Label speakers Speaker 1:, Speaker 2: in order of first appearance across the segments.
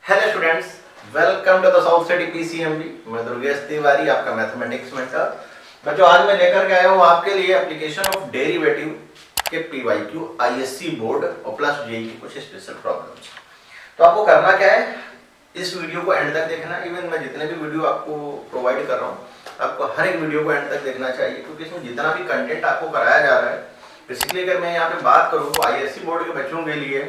Speaker 1: Hello students, welcome to the South City PCMB. मैं दुर्गेश तिवारी, आपका mathematics में का बच्चों। आज मैं लेकर के आया हूँ आपके लिए एप्लीकेशन ऑफ डेरिवेटिव के पीवाईक्यू आईएससी बोर्ड और प्लस जेई की कुछ स्पेशल प्रॉब्लम्स। तो आपको करना क्या है, इस वीडियो को एंड तक देखना। इवन मैं जितने भी वीडियो आपको प्रोवाइड कर रहा हूँ, आपको हर एक वीडियो को एंड तक देखना चाहिए, क्योंकि इसमें जितना भी कंटेंट आपको कराया जा रहा है, बेसिकली अगर मैं यहाँ पे बात करूँ तो आईएससी बोर्ड के बच्चों के लिए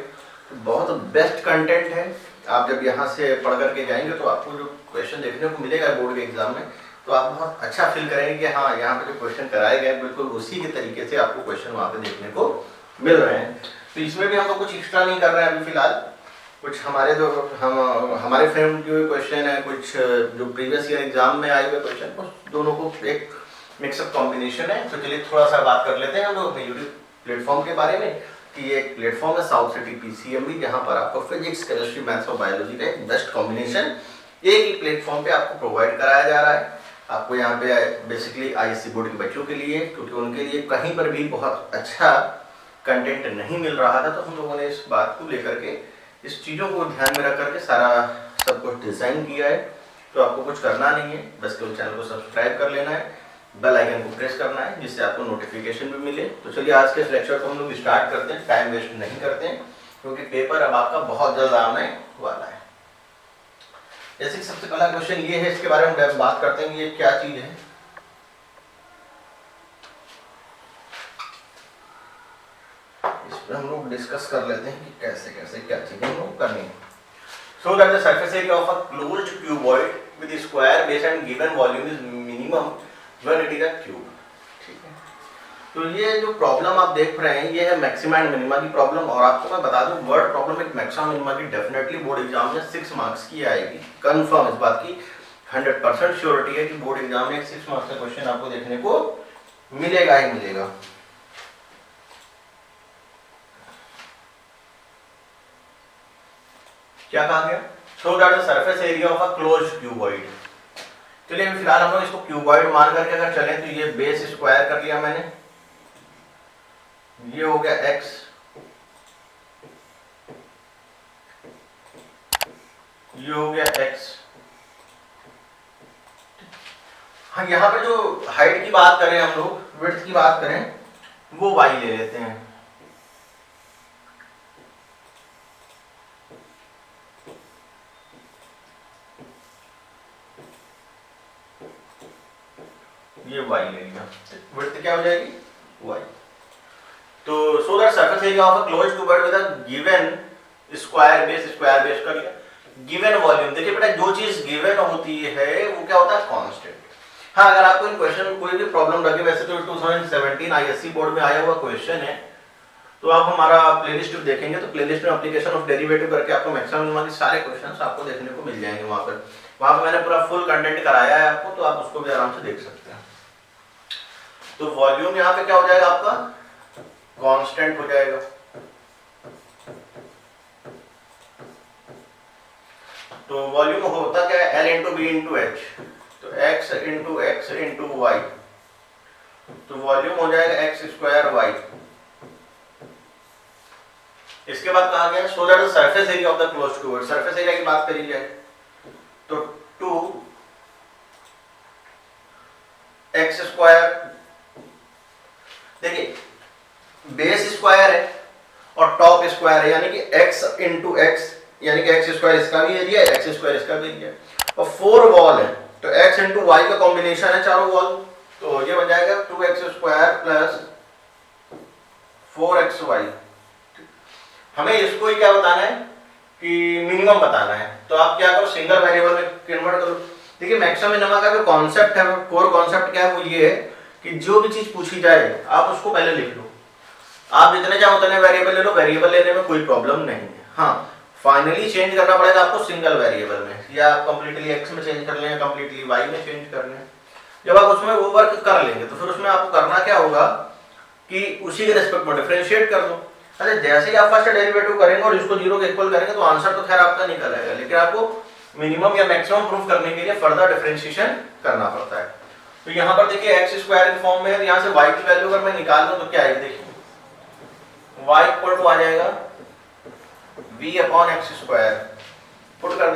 Speaker 1: तो बहुत बेस्ट कंटेंट है। आप जब यहाँ से पढ़ करके जाएंगे तो आपको जो क्वेश्चन देखने को मिलेगा बोर्ड के एग्जाम में, तो आप बहुत अच्छा फील करेंगे कि हाँ, यहाँ पे जो क्वेश्चन कराए गए बिल्कुल उसी के तरीके से आपको क्वेश्चन वहाँ पे देखने को मिल रहे हैं। तो इसमें भी हम लोग कुछ एक्स्ट्रा नहीं कर रहे हैं अभी फिलहाल। कुछ हमारे फ्रेंड जो क्वेश्चन है, कुछ जो प्रीवियस ईयर एग्जाम में आए हुए क्वेश्चन, उस दोनों को एक मिक्सअप कॉम्बिनेशन है। तो चलिए थोड़ा सा बात कर लेते हैं हम लोग अपने यूट्यूब प्लेटफॉर्म के बारे में कि ये एक प्लेटफॉर्म है साउथ सिटी पीसीएमबी, जहाँ पर आपको फिजिक्स, केमिस्ट्री, मैथ्स और बायोलॉजी का एक बेस्ट कॉम्बिनेशन एक ही प्लेटफॉर्म पे आपको प्रोवाइड कराया जा रहा है। आपको यहाँ पे बेसिकली आईएससी बोर्ड के बच्चों के लिए, क्योंकि उनके लिए कहीं पर भी बहुत अच्छा कंटेंट नहीं मिल रहा था, तो हम लोगों ने इस बात को लेकर के, इस चीज़ों को ध्यान में रख करके सारा सब कुछ डिज़ाइन किया है। तो आपको कुछ करना नहीं है, बस केवल चैनल को सब्सक्राइब कर लेना है, बेल आइकन को प्रेस करना है, जिससे आपको नोटिफिकेशन भी मिले। तो चलिए आज के लेक्चर को हम लोग स्टार्ट करते हैं, टाइम वेस्ट नहीं करते हैं, क्योंकि पेपर अब आपका बहुत जल्द आने वाला है। जैसे सबसे पहला क्वेश्चन ये है, इसके बारे में बात करते हैं, ये क्या चीज है। इस पर हम लोग डिस्कस कर लेते हैं कि कैसे कैसे क्या चीजें हम लोग करनी है। सो that the surface area of a closed cuboid with square base and given volume is minimum when it is a cube। ठीक है, तो ये जो प्रॉब्लम आप देख रहे हैं ये है मैक्सिमा एंड मिनिमा की प्रॉब्लम। और आपको मैं बता दूं, वर्ड प्रॉब्लम एक मैक्सिमा मिनिमा की डेफिनेटली बोर्ड एग्जाम में 6 मार्क्स की आएगी, कंफर्म। इस बात की 100% श्योरिटी है कि बोर्ड एग्जाम में एक 6 मार्क्स का क्वेश्चन आपको देखने को मिलेगा ही मिलेगा। क्या कहा गया? So that the surface area of a closed cuboid. चलिए फिलहाल हम लोग इसको क्यूबॉइड मान करके अगर चलें तो ये बेस स्क्वायर कर लिया मैंने, ये हो गया x, ये हो गया x। हाँ, यहाँ पे जो हाइट की बात करें हम लोग, विड्थ की बात करें, वो y ले लेते हैं। ये y ले लिया, विड्थ क्या हो जाएगी? y। तो so that surface area of a closed cuboid with a given square base कर लिया। गिवन वॉल्यूम, देखिए बेटा, जो चीज गिवन होती है वो क्या होता है? कांस्टेंट। हाँ, अगर आपको इन क्वेश्चन में कोई भी प्रॉब्लम लगे, वैसे तो 2017 आईएससी बोर्ड में आया हुआ क्वेश्चन है, तो आप हमारा प्लेलिस्ट देखेंगे तो प्लेलिस्ट में एप्लीकेशन ऑफ डेरिवेटिव करके आपको मैक्सिमम मिनिमा के सारे क्वेश्चंस आपको देखने को मिल जाएंगे। वहां पर मैंने पूरा फुल कंटेंट कराया है आपको, तो आप उसको भी आराम से देख सकते हैं। तो वॉल्यूम यहाँ पे क्या हो जाएगा? आपका कांस्टेंट हो जाएगा। तो वॉल्यूम होता क्या है? L into B into H, तो x into x into y, तो वॉल्यूम हो जाएगा x स्क्वायर y। इसके बाद कहा गया so that the surface area of the closed cuboid, surface area की बात करी जाए तो 2x स्क्वायर। देखिए, बेस स्क्वायर है और टॉप स्क्वायर है, यानी कि x इंटू एक्स, यानी कि x स्क्वायर इसका भी एरिया है, x स्क्वायर इसका भी एरिया है, और 4 वॉल है, तो x इंटू वाई का कॉम्बिनेशन है चारों वॉल, तो ये बन जाएगा 2x स्क्वायर प्लस 4xy। हमें इसको ही क्या बताना है कि मिनिमम बताना है, तो आप क्या करो, सिंगल वेरिएबल में कन्वर्ट करो। देखिए, मैक्सिमम मिनिमम का जो कॉन्सेप्ट है, कोर कॉन्सेप्ट क्या है, वो ये है कि जो भी चीज पूछी जाए आप उसको पहले लिख लो। आप जितने चाहो उतने वेरिएबल ले लो, वेरिएबल लेने में कोई प्रॉब्लम नहीं है। हाँ, फाइनली चेंज करना पड़ेगा आपको सिंगल वेरिएबल में, या आप कंप्लीटली एक्स में चेंज कर लें, कंप्लीटली वाई में चेंज कर लें। जब आप उसमें वो वर्क कर लेंगे तो फिर उसमें आपको करना क्या होगा कि उसी के रेस्पेक्ट में डिफरेंशिएट कर दो। अरे जैसे ही आप फर्स्ट डेरिवेटिव करेंगे और इसको जीरो के इक्वल करेंगे तो आंसर तो खैर आपका निकल आएगा, लेकिन आपको मिनिमम या मैक्सिमम प्रूफ करने के लिए फर्दर डिफरेंशिएशन करना पड़ता है। तो यहाँ पर देखिए एक्स स्क्वायर के फॉर्म में है, यहाँ से y की वैल्यू अगर मैं निकाल दूं तो क्या आएगी? देखिए y इक्वल टू आ जाएगा v upon x square, put कर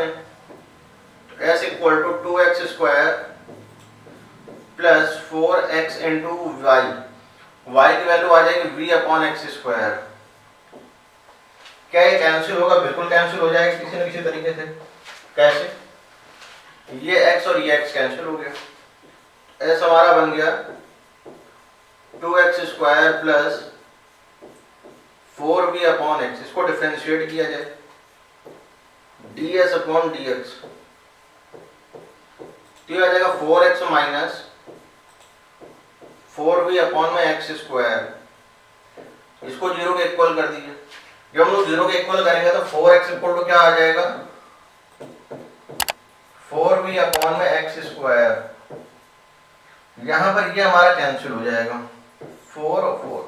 Speaker 1: इंटू वाई, वाई की वैल्यू आ जाएगी v अपॉन एक्स स्क्वायर। क्या ये कैंसिल होगा? बिल्कुल कैंसिल हो जाएगा किसी न किसी तरीके से। कैसे? ये x और ये x कैंसिल हो गया। s हमारा बन गया 2x square plus 4v upon x. इसको डिफरेंशिएट किया जाए, ds अपॉन dx, तो ये आ जाएगा 4x माइनस 4v अपॉन में एक्स स्क्वायर। इसको जीरो के इक्वल कर दीजिए। जब हम लोग जीरो के इक्वल करेंगे तो 4x इक्वल टू क्या आ जाएगा? 4v अपॉन में एक्स स्क्वायर। यहां पर ये हमारा कैंसिल हो जाएगा, 4 और 4,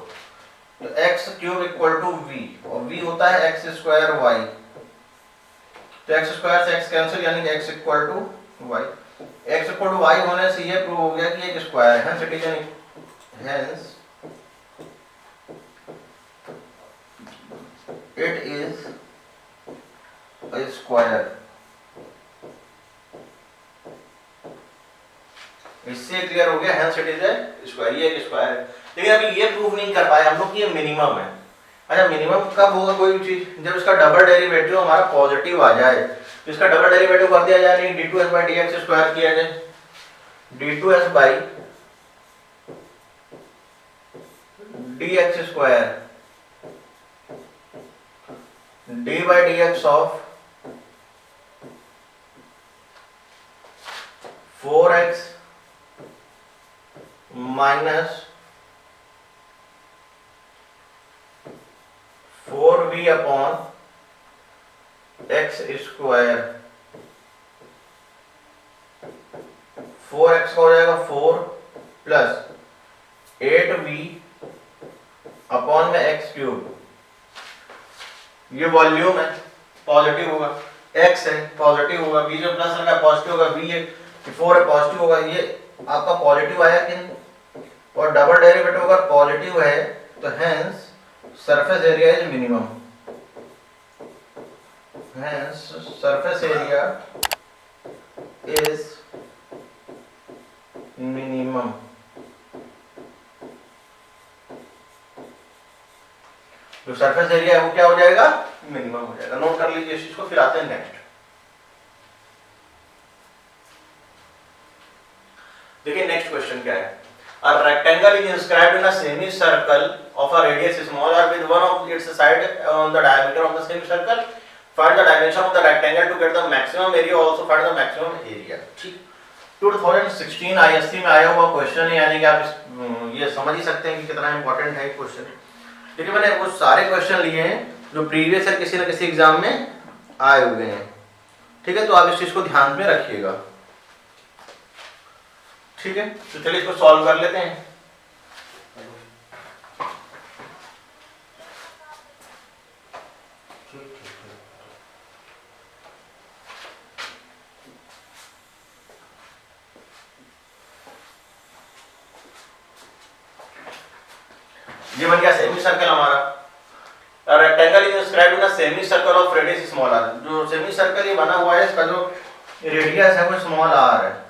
Speaker 1: तो x cube equal to v, और v होता है एक्स स्क्वायर वाई, तो एक्स स्क्वायर से एक्स कैंसिल, यानी कि x equal to y. X equal to y होने से ये प्रूव हो गया कि एक स्क्वायर है, it is an hence it is a square। इससे क्लियर हो गया, hence it is a square, ये एक स्क्वायर है। लेकिन अभी ये प्रूव नहीं कर पाए हम लोग कि ये मिनिमम है। अच्छा, मिनिमम कब होगा कोई भी चीज? जब इसका डबल डेरिवेटिव हमारा पॉजिटिव आ जाए। तो इसका डबल डेरिवेटिव कर दिया जाए, d2s by dx स्क्वायर किया जाए, d2s by dx square d by dx of 4x minus 4v upon x square. 4x का हो जाएगा 4 प्लस 8v अपॉन में एक्स क्यूब। ये वॉल्यूम है, पॉजिटिव होगा, x है पॉजिटिव होगा, v जो प्लस लगा पॉजिटिव होगा, v है 4 है पॉजिटिव होगा। ये आपका पॉजिटिव आया कि नहीं? और डबल डेरिवेटिव अगर पॉजिटिव है तो hence surface area is minimum, hence surface area is minimum. जो सरफेस एरिया है वो क्या हो जाएगा? मिनिमम हो जाएगा। नोट कर लीजिए इस चीज को, फिर आते हैं नेक्स्ट। देखिए नेक्स्ट क्वेश्चन क्या है। A rectangle is inscribed in a semicircle of a radius small r with one of its side on the diameter of the semicircle. Find the dimension of the rectangle to get the maximum area, also find the maximum area। ठीक, 2016 ISC में आया हुआ question है, यानी कि आप ये समझ ही सकते हैं कि कितना इंपॉर्टेंट है क्वेश्चन। देखिए मैंने वो सारे क्वेश्चन लिए हैं जो प्रीवियस ईयर किसी न किसी एग्जाम में आए हुए हैं, ठीक है, तो आप इस चीज को ध्यान में रखिएगा, ठीक है। तो चलिए इसको सॉल्व कर लेते हैं। ये बन गया सेमी सर्कल हमारा। Rectangle is inscribed in a semi circle of radius small r. जो सेमी सर्कल ये बना हुआ है, इसका जो रेडियस है वो स्मॉल आर है।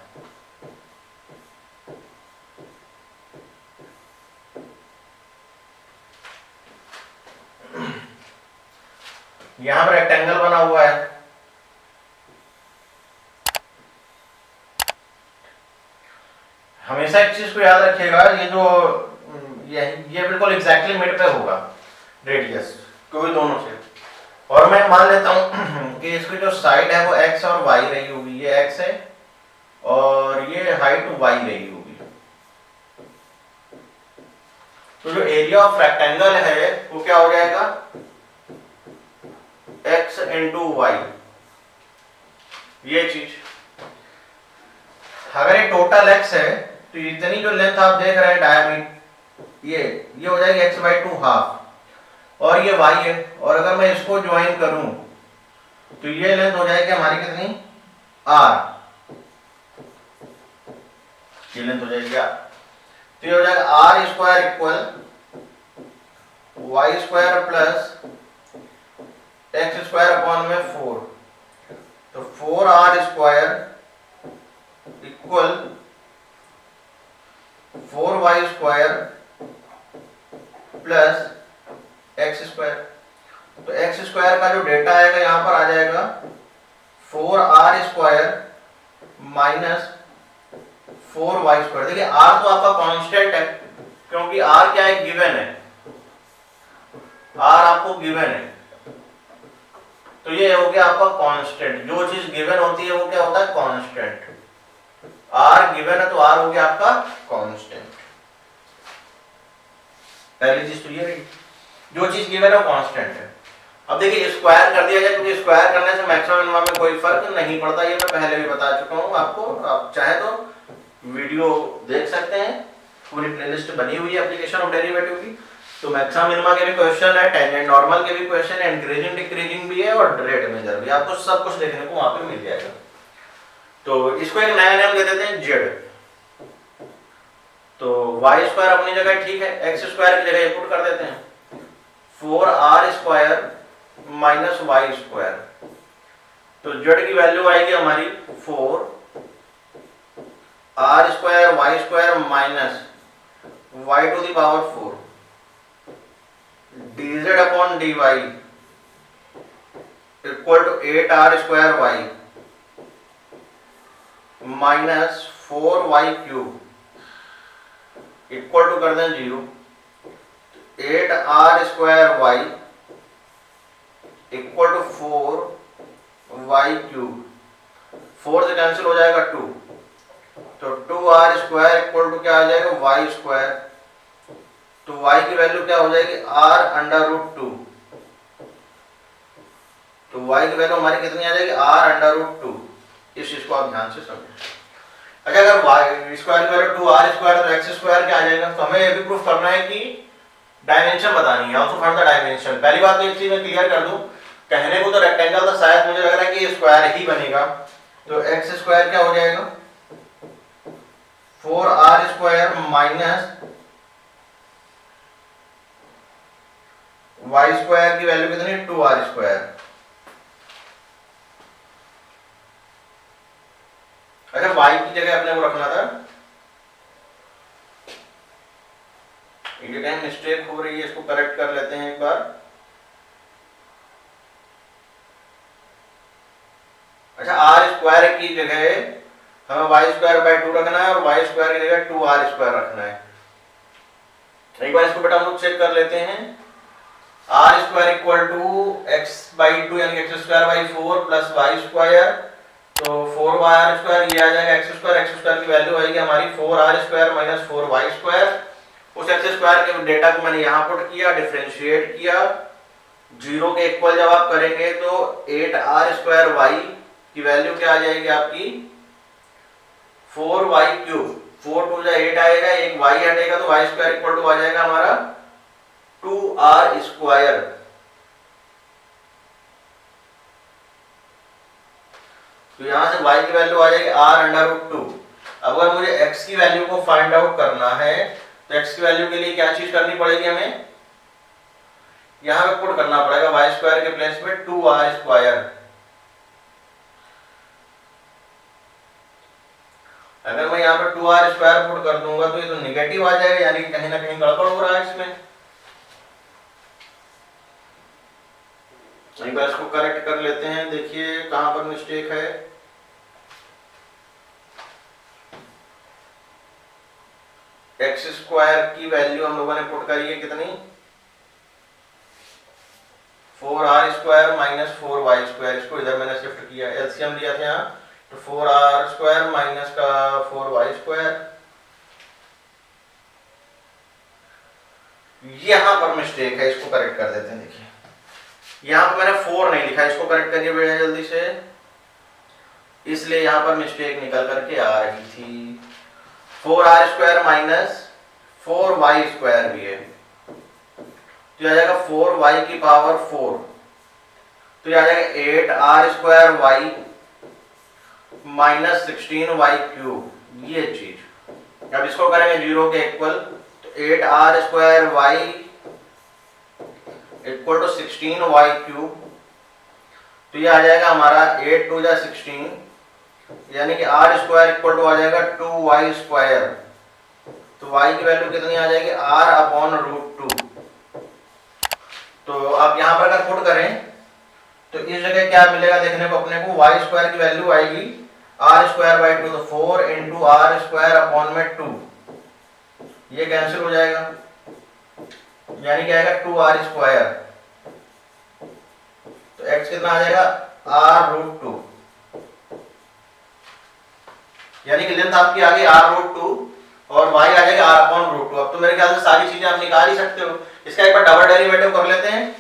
Speaker 1: यहां पर रेक्टेंगल बना हुआ है, हमेशा एक चीज को याद रखिएगा, ये जो ये बिल्कुल एग्जैक्टली मिड पे होगा रेडियस, कोई दोनों से। और मैं मान लेता हूं कि इसकी जो साइड है वो x और y रही होगी, ये x है और ये हाइट y रही होगी। तो जो एरिया ऑफ रेक्टेंगल है वो क्या हो जाएगा? x इंटू वाई, ये चीज। अगर ये टोटल x है तो इतनी जो लेंथ आप देख रहे हैं डायमीटर, ये हो जाएगी x बाई 2 हाफ, और ये y है, और अगर मैं इसको ज्वाइन करूं तो ये लेंथ हो जाएगी हमारी कितनी? r, ये लेंथ हो जाएगी r। तो ये हो जाएगा r square equal y square plus x square upon में 4, तो 4r square equal 4y² plus x²। तो x² का जो डेटा आएगा यहां पर आ जाएगा 4r² माइनस 4y²। देखिए r तो आपका कांस्टेंट है क्योंकि r क्या है, गिवन है, r आपको गिवन है, तो ये हो गया आपका कांस्टेंट। जो चीज गिवन होती है वो क्या होता है, कांस्टेंट। r गिवन है तो r हो गया आपका कांस्टेंट। पहली चीज तो ये रही, जो चीज गिवन है वो कांस्टेंट है। अब देखिए स्क्वायर कर दिया जाए क्योंकि स्क्वायर करने से मैक्सिमम मिनिमम में कोई फर्क नहीं पड़ता, ये मैं पहले भी बता चुका हूं आपको। आप चाहे तो वीडियो देख सकते हैं, पूरी प्लेलिस्ट बनी हुई है एप्लीकेशन ऑफ डेरिवेटिव की। तो मैक्सिमम मिनिमा के भी क्वेश्चन है, टेंजेंट नॉर्मल के भी क्वेश्चन है, इंक्रीजिंग डिक्रीजिंग भी है और रेट मेजर भी, आपको सब कुछ देखने को वहां पे मिल जाएगा। तो इसको एक नया नाम दे देते हैं जेड। तो y² अपनी जगह ठीक है, x² की जगह पुट कर देते हैं 4r² माइनस y²। तो z की वैल्यू आएगी हमारी 4r² y² minus y⁴ dz upon dy equal to 8r² y minus 4y³ equal to कर दें 0। 8r² y equal to 4y³। 4 से कैंसिल हो जाएगा 2, तो 2r² इक्वल टू क्या आ जाएगा, y²। तो y की वैल्यू क्या हो जाएगी, r√2। तो y की वैल्यू हमारी कितनी आ जाएगी, r√2। इस चीज को आप ध्यान से समझें। अच्छा, अगर y² की वैल्यू 2r² तो x² क्या आ जाएगा। तो हमें ये भी प्रूफ करना है कि डायमेंशन बतानी है, ऑल्सो फाइंड द डायमेंशन। पहली बात तो एक चीज मैं क्लियर कर दूं, कहने को तो रेक्टेंगल था, शायद मुझे लग रहा है कि ये स्क्वायर ही बनेगा। तो x² क्या हो जाएगा, 4r² माइनस y² की वैल्यू कितनी, 2r²। अच्छा, y की जगह अपने को रखना था, ये टाइम मिस्टेक हो रही है, इसको करेक्ट कर लेते हैं एक बार। अच्छा, r² की जगह हमें y²/2 रखना है और y² की जगह 2r² रखना है। एक बार इसको बेटा हम लोग चेक कर लेते हैं। r² इक्वल टू x/2 यानी x²/4 प्लस y², तो 4r², ये आ जाएगा x² की वैल्यू आएगी हमारी 4r² माइनस 4y²। उस x² के डेटा को मैंने यहाँ पुट किया, डिफरेंशिएट किया, 0 के इक्वल जब आप करेंगे तो 8r² की वैल्यू क्या आ जाएगी आपकी, 4y³। 4 2 8 आएगा, एक y हटेगा तो y² इक्वल टू आ जाएगा हमारा 2r²। तो यहां से y की वैल्यू आ जाएगी r√2। अब अगर मुझे x की वैल्यू को फाइंड आउट करना है तो x की वैल्यू के लिए क्या चीज करनी पड़ेगी, हमें यहां पे पुट करना पड़ेगा y² के प्लेस में 2r²। अगर मैं यहाँ पे 2r² पुट कर दूंगा तो ये तो निगेटिव आ जाएगा, यानी कि कहीं ना कहीं गड़बड़ हो रहा है इसमें। एक बार इसको करेक्ट कर लेते हैं, देखिए कहां पर मिस्टेक है। x² की वैल्यू हम लोगों ने पुट करी है कितनी, 4r² माइनस 4y²। इसको इधर मैंने शिफ्ट किया, एलसीएम लिया था यहाँ, तो 4r² माइनस का 4y²। यहां पर मिस्टेक है, इसको करेक्ट कर देते हैं। देखिए यहां पर मैंने 4 नहीं लिखा, इसको करेक्ट करिए बेटा जल्दी से, इसलिए यहां पर मिस्टेक निकल करके आ रही थी। 4r² माइनस 4y² भी है, तो आ जाएगा 4y की पावर 4, तो आ जाएगा 8r² माइनस 16y³। ये चीज अब इसको करेंगे 0 के इक्वल, तो 8r² इक्वल टू 16y³। तो ये आ जाएगा हमारा 8 2 16, यानी कि r² इक्वल टू आ जाएगा 2y²। तो y की वैल्यू कितनी आ जाएगी, r अपॉन रूट 2। तो आप यहाँ पर अगर पुट करें तो इस जगह क्या मिलेगा देखने को अपने को, वाई स्क्वायर की वैल्यू आएगी आर स्क्वायर बाई 2, तो 4 इंटू आर स्क्वायर अपॉन में 2, ये कैंसिल हो जाएगा, यानी क्या आएगा 2r स्क्वायर। तो x कितना आ जाएगा, r रूट 2, यानी कि लेंथ आपकी आ गई r रूट 2 और y आ जाएगा r अपॉन रूट 2। अब तो मेरे ख्याल से सारी चीजें आप निकाल ही सकते हो। इसका एक बार डबल डेरिवेटिव कर लेते हैं,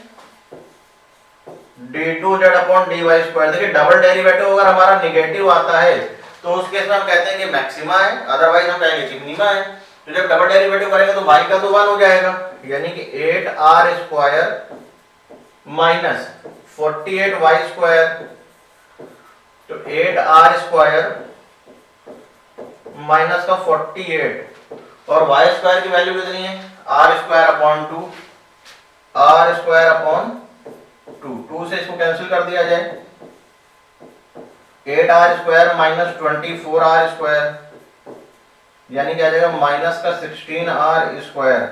Speaker 1: d2z अपॉन dy स्क्वायर। देखिए डबल डेरिवेटिव अगर हमारा नेगेटिव आता है तो उस केस में हम कहते हैं कि मैक्सिमा है, अदरवाइज हम कहेंगे मिनिमा है। तो जब डबल डेरिवेटिव करेंगे तो y का तो 1 हो जाएगा, यानी कि 8r square minus 48y square. तो 8r स्क्वायर माइनस का 48 और y स्क्वायर की वैल्यू कितनी है, r square upon 2, r square upon 2 से इसको कैंसिल कर दिया जाए, 8r square minus 24r square, यानी क्या आ जाएगा माइनस का 16r स्क्वायर।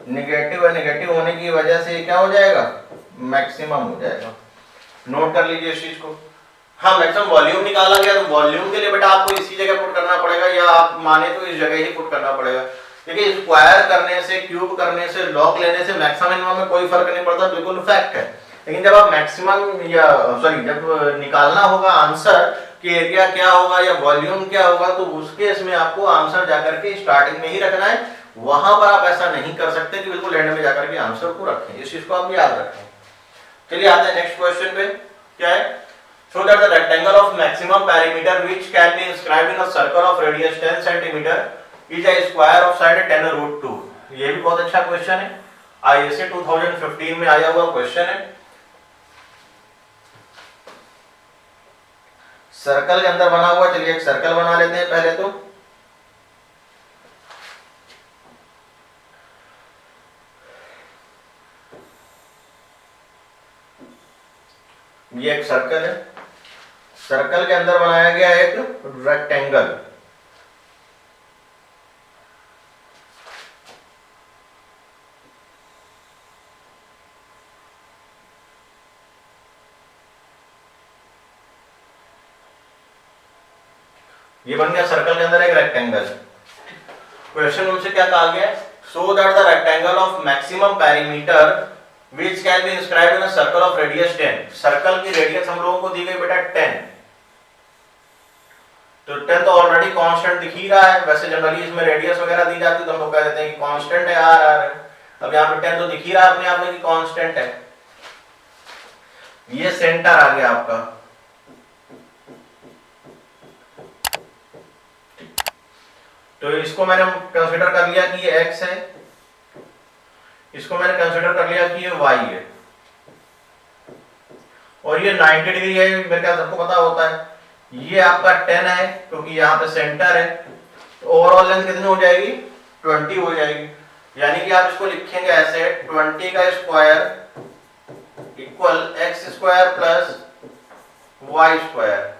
Speaker 1: निगेटिव है, निगेटिव होने की वजह से क्या हो जाएगा, मैक्सिमम हो जाएगा। नोट कर लीजिए इस चीज को। हाँ, मैक्सिमम वॉल्यूम निकाला गया, तो वॉल्यूम के लिए बेटा आपको इसी जगह पुट करना पड़ेगा, या आप माने तो इस जगह ही पुट करना पड़ेगा। देखिए स्क्वायर करने से, क्यूब करने से, लॉग लेने से मैक्सिमम मिनिमम में कोई फर्क नहीं पड़ता, बिल्कुल फैक्ट है। लेकिन जब आप मैक्सिमम या सॉरी जब निकालना होगा आंसर कि एरिया क्या होगा या वॉल्यूम क्या होगा, तो उस केस में आपको आंसर जाकर के स्टार्टिंग में ही रखना है, वहां पर आप ऐसा नहीं कर सकते कि बिल्कुल एंड में जाकर के आंसर को रखें। इस चीज को आप याद रखें। चलिए आते हैं नेक्स्ट क्वेश्चन पे। क्या है, show that the rectangle of maximum perimeter which can be inscribed in a circle of radius 10 cm is a square of side 10 root 2। ये भी बहुत अच्छा क्वेश्चन है, आईएसए 2015 में आया हुआ क्वेश्चन है। सर्कल के अंदर बना हुआ, चलिए एक सर्कल बना लेते हैं पहले तो। ये एक सर्कल है, सर्कल के अंदर बनाया गया एक रेक्टेंगल। ये बन गया सर्कल के अंदर एक रेक्टेंगल। क्वेश्चन उनसे क्या कहा गया, so that the rectangle of maximum perimeter which can be inscribed in a circle of radius 10। Circle की रेडियस हम लोगों को दी गई बेटा 10, तो 10 तो ऑलरेडी कांस्टेंट दिख ही रहा है। वैसे जनरली इसमें रेडियस वगैरह दी जाती है तो हम लोग कह देते हैं कि कांस्टेंट है आर आर है। अब यहाँ पे 10 तो दिख ही रहा है अपने आप में कि कांस्टेंट है। ये सेंटर आ गया आपका, तो इसको मैंने कंसीडर कर लिया कि ये x है, इसको मैंने कंसीडर कर लिया कि ये y है, और ये 90 डिग्री है, मेरे ख्याल सबको पता होता है। ये आपका 10 है क्योंकि यहाँ पे सेंटर है, तो ओवरऑल लेंथ कितनी हो जाएगी, 20 हो जाएगी। यानी कि आप इसको लिखेंगे ऐसे, 20 का square equal x square plus y square.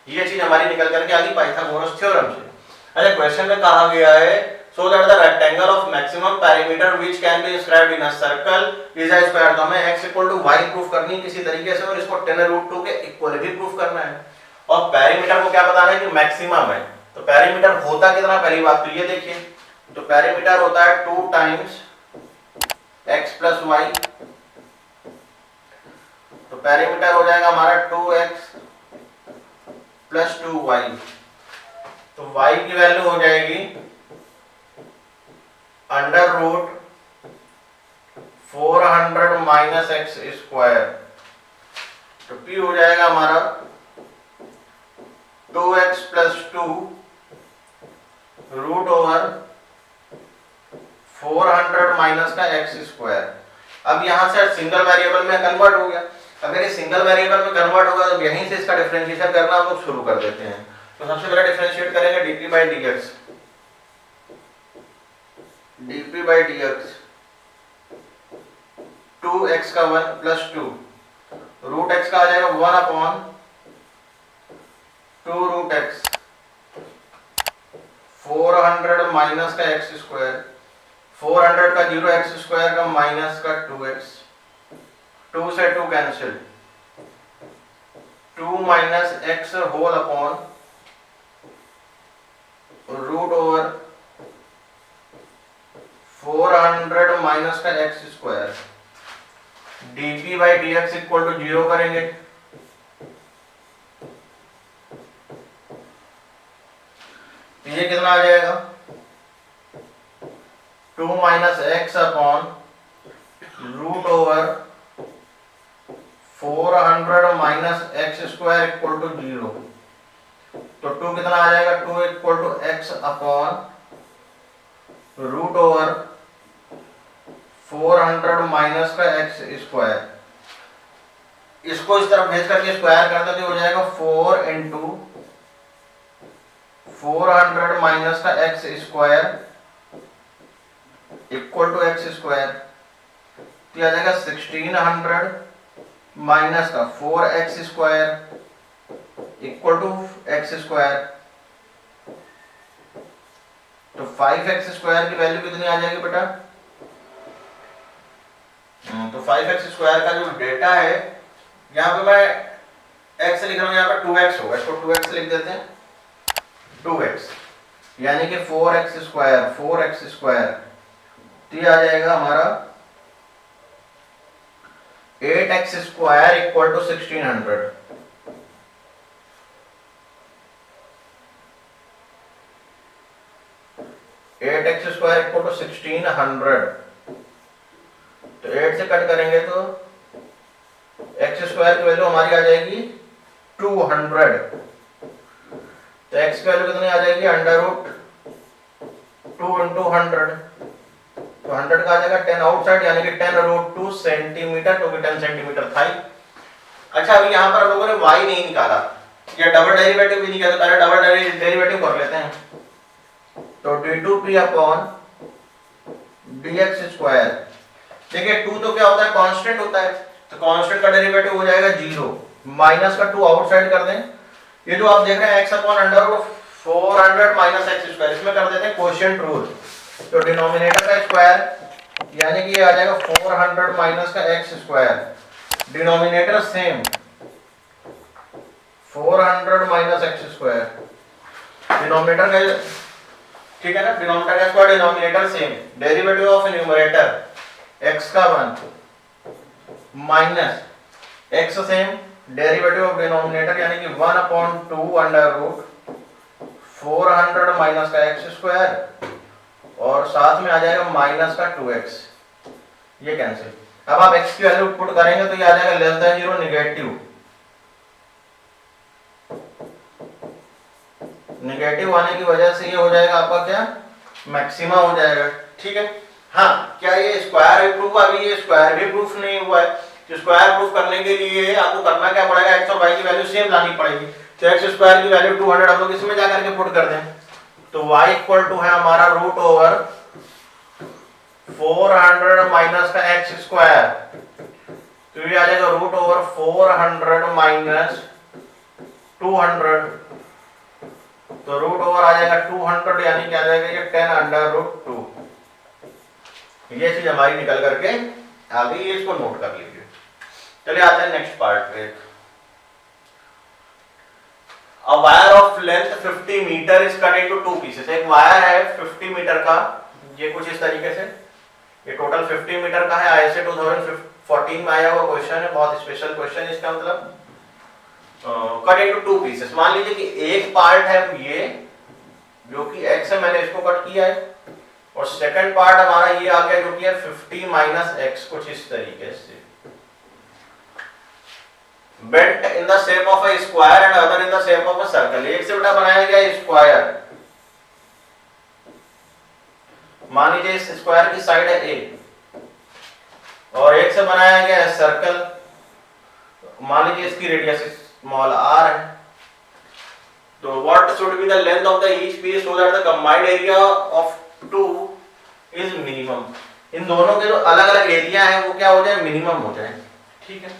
Speaker 1: ये चीज हमारी निकल करके आ गई पाइथागोरस थ्योरम से। अच्छा, क्वेश्चन में कहा गया है so that the rectangle of maximum perimeter which can be inscribed in a circle is a square। तो हमें x equal to y proof करनी है किसी तरीके से, और इसको 10 रूट 2 के इक्वल भी प्रूफ करना है। और पेरीमीटर को क्या बताना है कि मैक्सिमम है। तो पेरीमीटर होता कितना, पहली बात तो ये देखिए, तो पेरीमीटर होता है 2 टाइम्स x प्लस y। तो पेरीमीटर हो जाएगा हमारा 2x प्लस 2y। तो y की वैल्यू हो जाएगी under root 400 minus x square. तो p हो जाएगा हमारा 2x plus 2 root over 400 minus का एक्स स्क्वायर। अब यहां से सिंगल वेरिएबल में कन्वर्ट हो गया। अगर ये सिंगल वेरिएबल में कन्वर्ट होगा तो यहीं से इसका डिफरेंशिएशन करना हम लोग शुरू कर देते हैं। तो सबसे पहले डिफरेंशिएट करेंगे dp by dx, dp by dx 2x का 1 प्लस 2 रूट x का आ जाएगा 1 अपॉन 2 रूट x 400 माइनस का एक्स स्क्वायर, 400 का 0 एक्स स्क्वायर का माइनस का 2x, 2 से 2 cancel, 2 minus x whole upon root over 400 minus का x square, dp by dx equal to 0 करेंगे। ये कितना आ जाएगा 2 minus x upon root over 400 minus x square equal to 0। तो 2 कितना आ जाएगा 2 equal to x upon root over 400 minus का एक्स स्क्वायर। इसको इस तरफ भेज करके स्क्वायर कर दो तो हो जाएगा 4 इंटू 400 माइनस का x square equal to x square, तो आ जाएगा 1600 माइनस का 4x square equal to x square. तो 5x स्क्वायर की वैल्यू कितनी आ जाएगी बेटा? तो 5x स्क्वायर का जो डेटा है, यहाँ पे मैं x लिख रहा हूँ, यहाँ पे 2x होगा, इसको 2x लिख देते हैं, 2x यानी कि 4x स्क्वायर, तो ये आ जाएगा हमारा 8x square equal to 1600। Eight x square equal to 1600, तो 8 से कट करेंगे तो एक्स स्क्वायर की वैल्यू हमारी आ जाएगी 200। तो x की वैल्यू कितनी आ जाएगी अंडर रूट 2 इंटू 100, तो 100 का आ जाएगा 10 आउटसाइड यानी कि 10 रूट 2 सेंटीमीटर, तो 10 सेंटीमीटर था ही। अच्छा, अभी यहाँ पर लोगों ने y नहीं निकाला या डबल डेरिवेटिव भी नहीं किया, तो पहले डबल डेरिवेटिव कर लेते हैं। तो d2p अपॉन dx स्क्वायर, देखिए 2 तो क्या होता है कांस्टेंट होता है, तो कांस्टेंट का डेरिवेटिव हो जाएगा 0, माइनस का 2 आउटसाइड कर दें। ये जो आप देख रहे हैं x upon under root 400 minus x square, इसमें कर देते हैं क्वोशिएंट रूल, तो डिनोमिनेटर का स्क्वायर यानी कि ये आ जाएगा 400 माइनस का x square, denominator same 400 minus x square, denominator का ठीक है ना, डिनोमिनेटर का square denominator same, derivative of numerator x का 1 minus x same, derivative of denominator यानी कि 1 अपॉन 2 अंडर रूट 400 माइनस का एक्स स्क्वायर और साथ में आ जाएगा माइनस का 2x, ये कैंसिल। अब आप x की वैल्यू पुट करेंगे तो ये आ जाएगा लेस देन 0 नेगेटिव आने की वजह से ये हो जाएगा आपका क्या मैक्सिमा हो जाएगा, ठीक है। हाँ, क्या ये स्क्वायर भी प्रूफ, अभी ये स्क्वायर भी प्रूफ नहीं हुआ है, तो स्क्वायर प्रूफ करने के लिए आपको करना क्या पड़ेगा, x और y की वैल्यू सेम लानी पड़ेगी। तो x स्क्वायर की वैल्यू 200 हम लोग इसमें जाकर के पुट कर दें, तो y इक्वल टू है हमारा रूट ओवर 400 माइनस का x स्क्वायर, तो ये आ जाएगा रूट ओवर 400 माइनस 200, तो रूट ओवर आ जाएगा 200 यानी क्या आ जाएगा ये 10 अंडर रूट 2। ये चीज हमारी निकल करके आ गई, ये इसको नोट कर लीजिए। चलिए आते हैं नेक्स्ट पार्ट पे। A wire of length 50 meter is cut into 2 pieces। एक वायर है 50 मीटर का, ये कुछ इस तरीके से, ये टोटल 50 मीटर का है, आईएसए 2014 में आया हुआ क्वेश्चन है, बहुत स्पेशल क्वेश्चन है इसका मतलब। कट इनटू 2 पीसेस, मान लीजिए कि एक पार्ट है ये जो कि x है, मैंने इसको कट किया है, और सेकंड पार्ट हमारा ये आ गया जो कि है 50 माइनस x, कुछ इस तरीके से। Bent in the shape of a square and other in the shape of a circle, एक से बेटा बनाया गया स्क्वायर, मान लीजिए इस स्क्वायर की साइड है a और एक से बनाया गया है सर्कल, मान लीजिए इसकी रेडियस स्मॉल r है। तो what should be the length of the each piece so that the combined area of two is minimum. इन दोनों के जो अलग अलग एरिया है वो क्या हो जाए, मिनिमम हो जाए, ठीक है।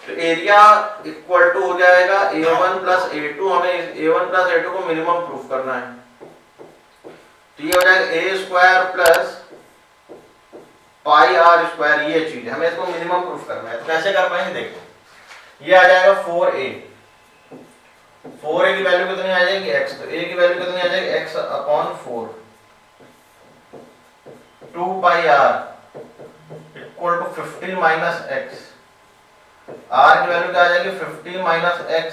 Speaker 1: तो एरिया इक्वल टू हो जाएगा a1 प्लस a2, हमें a1 प्लस a2 को मिनिमम प्रूफ करना है। तो ये हो जाएगा A square plus pi are square, ये चीज हमें इसको मिनिमम प्रूफ करना है। तो कैसे कर पाएंगे, देखो ये आ जाएगा 4a, 4a की वैल्यू कितनी आ जाएगी x, तो a की वैल्यू कितनी आ जाएगी x upon 4, 2 pi r equal to 15 minus x, r की वैल्यू क्या आ जाएगी 15 माइनस x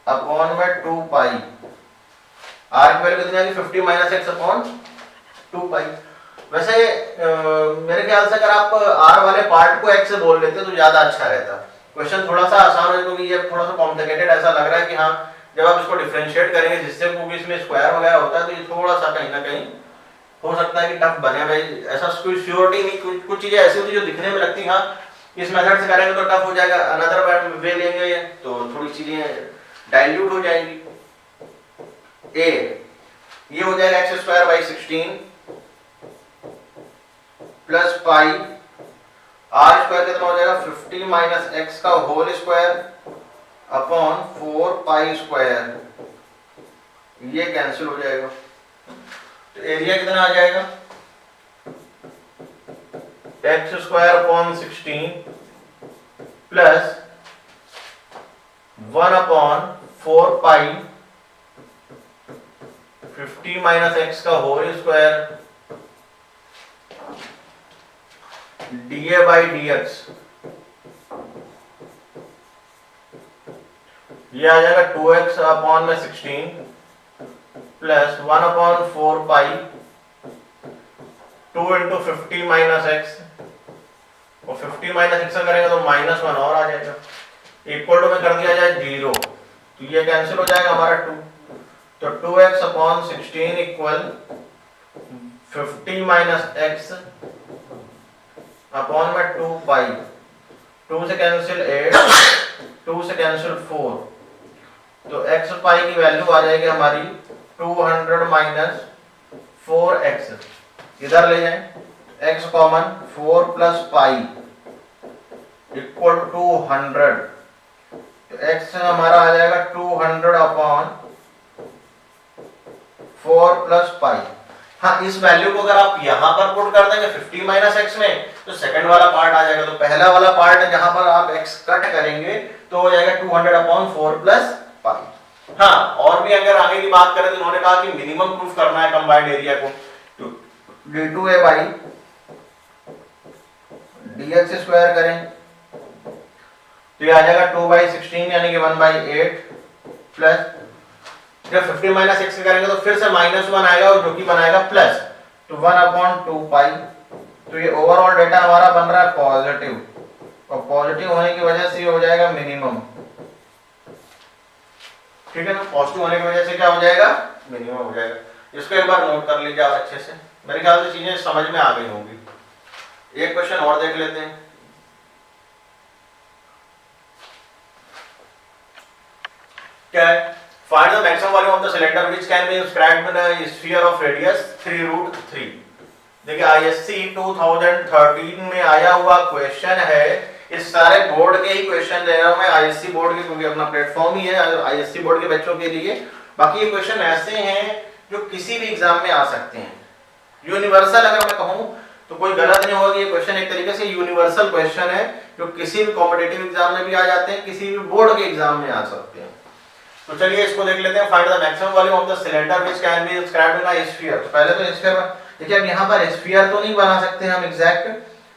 Speaker 1: अपॉन में 2 पाई, r की वैल्यू कितनी आ जाएगी 15 माइनस x अपॉन 2 पाई। वैसे मेरे ख्याल से अगर आप r वाले पार्ट को x से बोल लेते तो ज्यादा अच्छा रहता, क्वेश्चन थोड़ा सा आसान हो, क्योंकि ये थोड़ा सा कॉम्प्लिकेटेड ऐसा लग रहा है कि हाँ जब आप इसको डिफरेंशिएट करेंगे जिससे क्योंकि इसमें स्क्वायर वगैरह होता है तो ये थोड़ा सा कहीं ना कहीं हो सकता है कि टफ बने भाई, ऐसा कोई श्योरिटी नहीं। कुछ चीजें ऐसी होती जो दिखने में लगती हाँ इस मेथड से करेंगे तो टफ हो जाएगा, अनदर वे लेंगे तो थोड़ी चीजें डाइल्यूट हो जाएंगी। ए ये हो जाएगा x square by 16 plus pi, are square कितना हो जाएगा 50 माइनस एक्स का whole square upon 4 pi square, ये कैंसिल हो जाएगा। तो एरिया कितना आ जाएगा x square upon 16 plus 1 upon 4 pi 50 minus x का whole square dA by dx, ये आ जाएगा 2x अपॉन में 16 plus 1 upon 4 pi 2 into 50 minus x, और 50 माइनस एक्स करेंगे तो माइनस 1 और आ जाएगा, इक्वल टू में कर दिया जाए 0, तो ये कैंसिल हो जाएगा हमारा 2, तो 2x upon 16 equal 50 minus x upon में 2 पाई, 2 से कैंसिल 8, 2 से कैंसिल 4, तो x पाई की वैल्यू आ जाएगी हमारी 200 माइनस 4x, इधर ले जाएं x common 4 plus pi equal to 200, तो x हमारा आ जाएगा 200 अपॉन 4 प्लस पाई। हाँ इस वैल्यू को अगर आप यहां पर पुट कर देंगे 50 माइनस एक्स में तो सेकंड वाला पार्ट आ जाएगा, तो पहला वाला पार्ट जहां पर आप x कट करेंगे तो हो जाएगा 200 अपॉन 4 प्लस पाई। हाँ और भी अगर आगे की बात करें तो उन्होंने कहा कि मिनिमम प्रूफ करना है कंबाइंड एरिया को, तो d2a बाई dx स्क्वायर करें तो ये आ जाएगा 2 बाई 16 यानी कि 1 बाई 8 प्लस जब 50 माइनस एक्स करेंगे तो फिर से माइनस 1 आएगा और जो कि बनाएगा प्लस, तो 1 अपॉन 2 पाई, तो ये ओवरऑल डेटा हमारा बन रहा है पॉजिटिव, और पॉजिटिव होने की वजह से ये हो जाएगा मिनिमम, ठीक है ना, पॉजिटिव होने की वजह से क्या हो जाएगा मिनिमम हो जाएगा। इसको एक बार नोट कर लीजिए आप अच्छे से, मेरे ख्याल से चीजें समझ में आ गई होंगी। एक क्वेश्चन और देख लेते हैं, क्या है, find the maximum volume of the cylinder which can be inscribed in a sphere of radius 3√3। देखिए ISC 2013 में आया हुआ क्वेश्चन है, इस सारे बोर्ड के ही क्वेश्चन दे रहा हूं मैं ISC बोर्ड के, क्योंकि अपना प्लेटफॉर्म ही है ISC बोर्ड के बच्चों के लिए। बाकी ये क्वेश्चन ऐसे हैं जो किसी भी एग्जाम में आ सकते हैं, यूनिवर्सल अगर मैं कहूं तो कोई गलत नहीं होगा, ये क्वेश्चन एक तरीके से यूनिवर्सल क्वेश्चन है जो किसी भी कॉम्पिटिटिव एग्जाम में भी आ जाते हैं, किसी भी बोर्ड के एग्जाम में आ सकते हैं। तो चलिए इसको देख लेते हैं, find the maximum volume of the cylinder which can be inscribed in a sphere. तो पहले तो स्फीयर, देखिए अब यहाँ पर स्फीयर तो नहीं बना सकते हम एग्जैक्ट,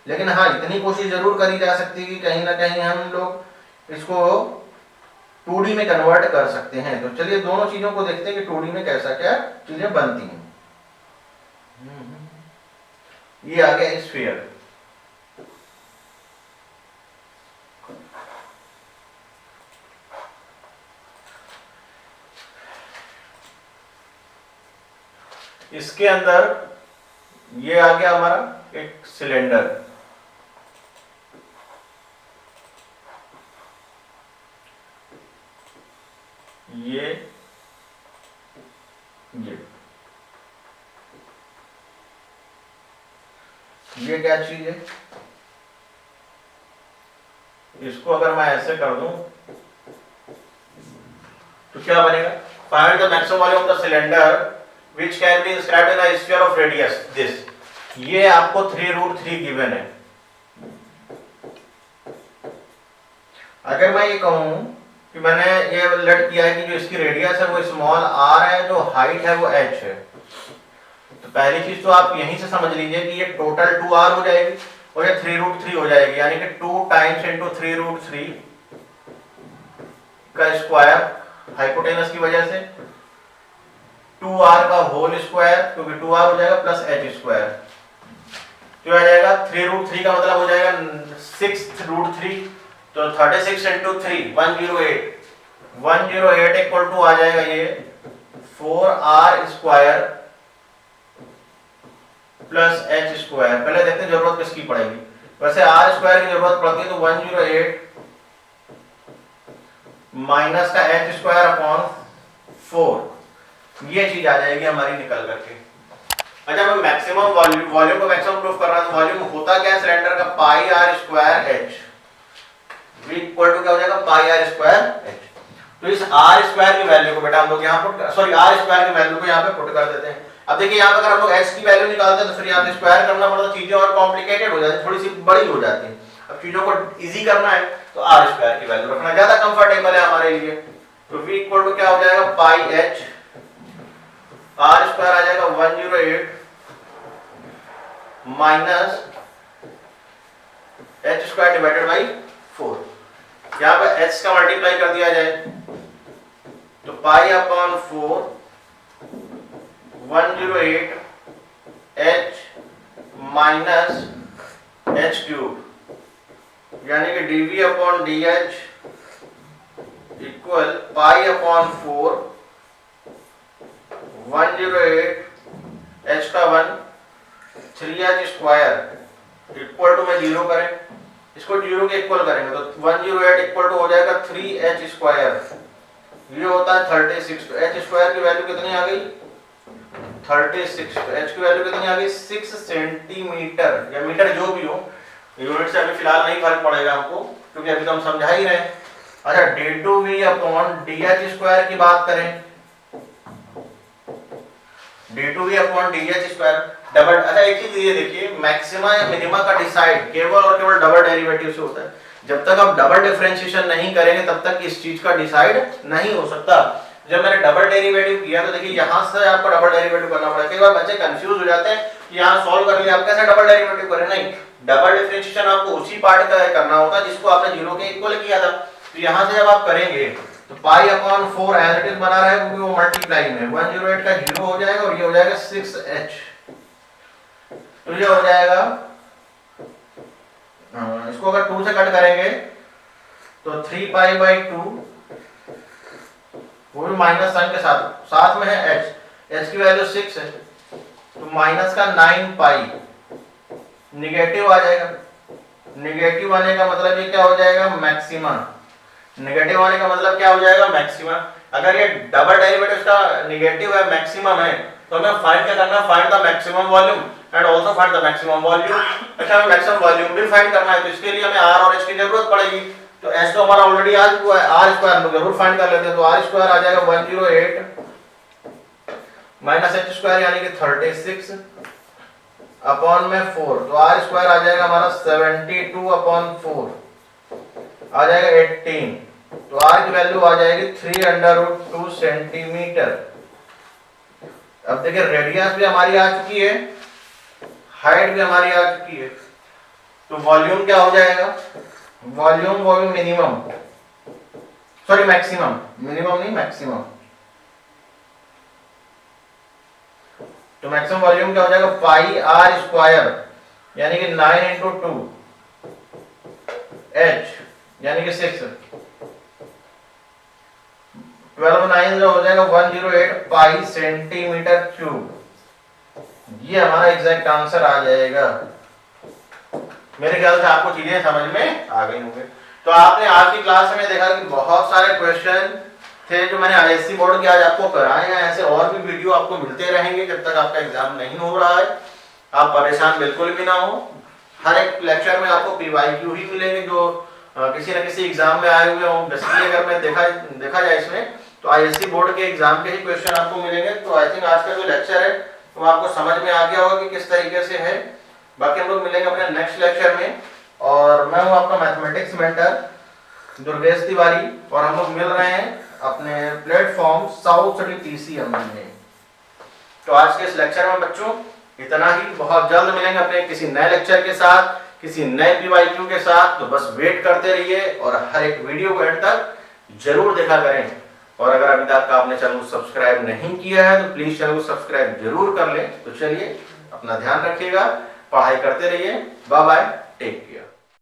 Speaker 1: लेकिन हाँ इतनी कोशिश जरूर करी जा सकती है कि कहीं ना कहीं हम लोग इसको 2D में कन्वर्ट कर सकते हैं। तो चलिए दोनों चीजों को देखते हैं कि 2D में कैसा क्या चीजें बनती हैं। ये आ गया स्फीयर, इसके अंदर ये आ गया हमारा एक सिलेंडर, ये क्या चीज है, इसको अगर मैं ऐसे कर दूं तो क्या बनेगा, find the maximum volume of the cylinder which can be inscribed in a sphere of radius this. ये आपको 3√3 गिवन है। अगर मैं ये कहूं कि मैंने ये लेट किया है कि जो इसकी रेडियस है वो स्मॉल r है, जो हाइट है वो h है, तो पहली चीज तो आप यहीं से समझ लीजिए कि ये टोटल 2r हो जाएगी और ये 3√3 हो जाएगी, यानी कि 2 टाइम्स इंटू 3√3 का स्क्वायर हाइपोटेनस की वजह से 2r का होल स्क्वायर, क्योंकि 2r हो जाएगा प्लस h स्क्वायर, जो आ जाएगा 3√3 का मतलब हो जाएगा 6√3, तो 36 इंटू 3 108 इक्वल टू आ जाएगा ये 4r square plus h square. पहले देखते हैं जरूरत किसकी पड़ेगी। वैसे r स्क्वायर की जरूरत पड़ती है तो 108 माइनस का h स्क्वायर अपॉन 4, ये चीज आ जाएगी हमारी निकल करके। अच्छा, मैं मैक्सिमम वॉल्यूम को मैक्सिमम प्रूफ कर रहा हूं, वॉल्यूम होता क्या है सिलेंडर का, pi r square h, v equal to क्या हो जाएगा, पाई r स्क्वायर h। तो इस r स्क्वायर की वैल्यू को बेटा हम लोग यहाँ पर सॉरी r स्क्वायर की वैल्यू को यहाँ पे पुट कर देते हैं। अब देखिए यहाँ पे अगर हम लोग h की वैल्यू निकालते हैं तो फिर यहाँ पे स्क्वायर करना पड़ता, चीजें और कॉम्प्लिकेटेड हो जाती है, थोड़ी सी बड़ी हो जाती है। अब चीजों को इजी करना है तो r स्क्वायर की वैल्यू रखना ज्यादा कंफर्टेबल है हमारे लिए। तो v इक्वल टू क्या हो जाएगा, पाई h, r स्क्वायर आ जाएगा 108 minus h square divided by 4। यहाँ पे h का मल्टीप्लाई कर दिया जाए तो pi upon 4 108 h minus h cube, यानी कि dv upon dh equal pi upon 4 108 h का 1 3h स्क्वायर इक्वल टू में 0 करें, इसको 0 के इक्वल करेंगे तो 108 इक्वल टू हो जाएगा 3h स्क्वायर, ये होता है 36। तो h स्क्वायर की वैल्यू कितनी आ गई, 36। तो h की वैल्यू कितनी आ गई, 6 सेंटीमीटर या मीटर जो भी हो, यूनिट से अभी फिलहाल नहीं फर्क पड़ेगा हमको क्योंकि अभी तो हम समझा ही रहे हैं। अच्छा, d2v अपॉन dh स्क्वायर की बात करें, d2v upon dh square double. अच्छा, एक चीज ये देखिए, मैक्सिमा या मिनिमा का डिसाइड केवल और केवल डबल डेरिवेटिव से होता है। जब तक आप डबल डिफरेंशिएशन नहीं करेंगे तब तक इस चीज का डिसाइड नहीं हो सकता। जब मैंने डबल डेरिवेटिव किया तो देखिए यहाँ से आपको डबल डेरिवेटिव करना पड़ेगा। कई बार बच्चे कंफ्यूज हो जाते हैं कि यहाँ सॉल्व कर लिया, आप कैसे डबल डेरिवेटिव करें, नहीं, डबल डिफरेंशिएशन आपको उसी पार्ट का करना होता है जिसको आपने 0 के इक्वल किया था। तो यहाँ से जब आप करेंगे तो pi upon 4 as it is बना रहा है क्योंकि वो मल्टीप्लाई में 108 का 0 हो जाएगा और ये हो जाएगा 6h, तो ये हो जाएगा, इसको अगर 2 से कट करेंगे तो 3 पाई बाई 2, वो भी माइनस साइन के साथ, साथ में है h की वैल्यू 6 है तो माइनस का 9 पाई, निगेटिव आ जाएगा। निगेटिव आने का मतलब ये क्या हो जाएगा, मैक्सिमा। नेगेटिव आने का मतलब क्या हो जाएगा, मैक्सिमा। अगर ये डबल डेरिवेटिव का नेगेटिव है, मैक्सिमम है, तो हमें फाइंड क्या करना है, find the maximum volume and also find the maximum volume. अच्छा, हमें मैक्सिमम वॉल्यूम भी फाइंड करना है तो इसके लिए हमें r और h की जरूरत पड़ेगी। तो h तो हमारा ऑलरेडी आ चुका है, r स्क्वायर हम जरूर फाइंड कर लेते हैं। तो r स्क्वायर आ जाएगा 108 माइनस h स्क्वायर यानी कि 36 अपॉन में 4, तो r स्क्वायर आ जाएगा हमारा 72 अपॉन 4 आ जाएगा 18, तो r की वैल्यू आ जाएगी 3√2 सेंटीमीटर। अब देखिए रेडियस भी हमारी आ चुकी है, हाइट भी हमारी आ चुकी है, तो वॉल्यूम क्या हो जाएगा, volume minimum, sorry maximum, minimum नहीं मैक्सिमम। तो मैक्सिमम वॉल्यूम क्या हो जाएगा, पाई r स्क्वायर यानी कि 9 इंटू 2 h यानी कि 6, 12 9 जो हो जाएगा 108 पाई सेंटीमीटर क्यूब। ये हमारा एग्जैक्ट आंसर आ जाएगा। मेरे ख्याल से आपको चीजें समझ में आ गई होंगी। तो आपने आज की क्लास में देखा कि बहुत सारे क्वेश्चन थे जो मैंने आईएससी बोर्ड के आज आपको कराए हैं। ऐसे और भी वीडियो आपको मिलते रहेंगे जब तक आपका एग्जाम नहीं हो रहा है। आप परेशान बिल्कुल भी ना हो। हर एक लेक्चर में आपको पीवाईक्यू ही मिलेंगे जो किसी न किसी एग्जाम में आए हुए हों। बेसिकली अगर मैं देखा जाए इसमें तो आईएससी बोर्ड के एग्जाम के ही क्वेश्चन आपको मिलेंगे। तो आई थिंक आज का जो लेक्चर है वो आपको समझ में आ गया होगा कि किस तरीके से है। बाकी हम लोग मिलेंगे अपने नेक्स्ट लेक्चर में, और मैं हूँ आपका मैथमेटिक्स मेंटर दुर्गेश तिवारी, और हम लोग मिल रहे हैं अपने प्लेटफॉर्म साउथ सिटी पीसीएमबी में। तो आज के इस लेक्चर में बच्चों इतना ही। बहुत जल्द मिलेंगे अपने किसी नए लेक्चर के साथ, किसी नए पीवाईक्यू के साथ। तो बस वेट करते रहिए और हर एक वीडियो को एंड तक जरूर देखा करें। और अगर अभी तक आपने चैनल को सब्सक्राइब नहीं किया है तो प्लीज चैनल को सब्सक्राइब जरूर कर लें। तो चलिए अपना ध्यान रखिएगा, पढ़ाई करते रहिए। Bye bye, take care.